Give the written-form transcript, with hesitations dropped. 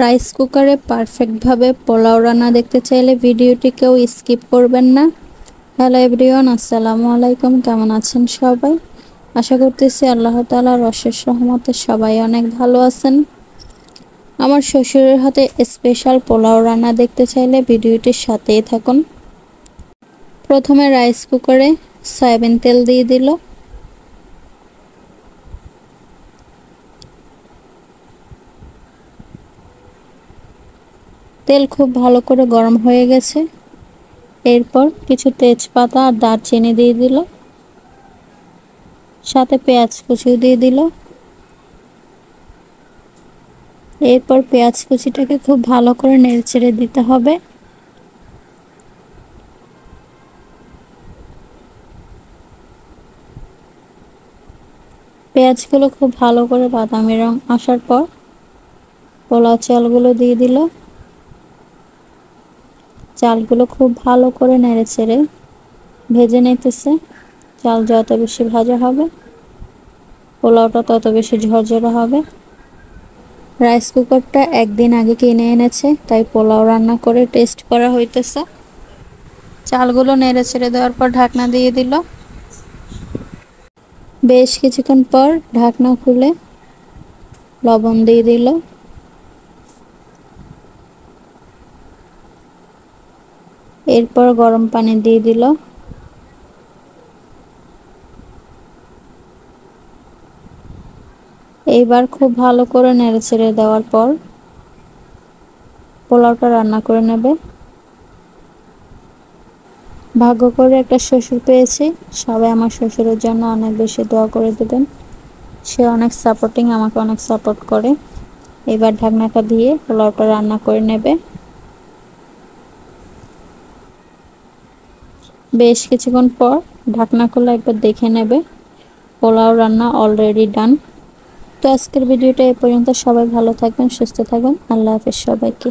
Rice কুকারে পারফেক্টভাবে পোলাও রান্না দেখতে চাইলে ভিডিওটি কেউ স্কিপ করবেন না। হ্যালো এভরিওয়ান, আসসালামু আলাইকুম। কেমন আছেন সবাই? আশা করতেছি আল্লাহ তাআলার অশেষ রহমতে সবাই অনেক ভালো আছেন। আমার শ্বশুরের হাতে স্পেশাল পোলাও রান্না দেখতে চাইলে ভিডিওটির সাথেই থাকুন। প্রথমে রাইস কুকারে সয়াবিন তেল দিয়ে দিল। তেল খুব ভালো করে গরম হয়ে গেছে। এরপর কিছু তেজপাতা আর দারচিনি দিয়ে দিল, সাথে পেঁয়াজ কুচিও দিয়ে দিল। এরপর পেঁয়াজ কুচিটাকে খুব ভালো করে নেড়েচেড়ে দিতে হবে। পেঁয়াজগুলো খুব ভালো করে বাদামি রং আসার পর পোলাও চালগুলো দিয়ে দিল। চালগুলো খুব ভালো করে নেড়েচেড়ে ভেজে নিতেছে। চাল যত বেশি ভাজা হবে পোলাওটা তত বেশি ঝরঝরে হবে। রাইস কুকারটা একদিন আগে কিনে এনেছে, তাই পোলাও রান্না করে টেস্ট করা হইতেছে। চালগুলো নেড়েচেড়ে দেওয়ার পর ঢাকনা দিয়ে দিল। বেশ কিছুক্ষণ পর ঢাকনা খুলে লবণ দিয়ে দিল। এরপর গরম পানি দিয়ে দিল। এইবার খুব ভালো করে নেড়েচেড়ে দেওয়ার পর পোলাওটা রান্না করে নেবে। ভাগ্য করে একটা শ্বশুর পেয়েছি। সবাই আমার শ্বশুরের জন্য অনেক বেশি দোয়া করে দেবেন। সে অনেক সাপোর্টিং, আমাকে অনেক সাপোর্ট করে। এবার ঢাকনাটা দিয়ে পোলাওটা রান্না করে নেবে। বেশ কিছুক্ষণ পর ঢাকনা খুলে একবার দেখে নেবে। পোলাও রান্না অলরেডি ডান। তো আজকের ভিডিওটা এ পর্যন্ত। সবাই ভালো থাকবেন, সুস্থ থাকবেন। আল্লাহ হাফেজ সবাইকে।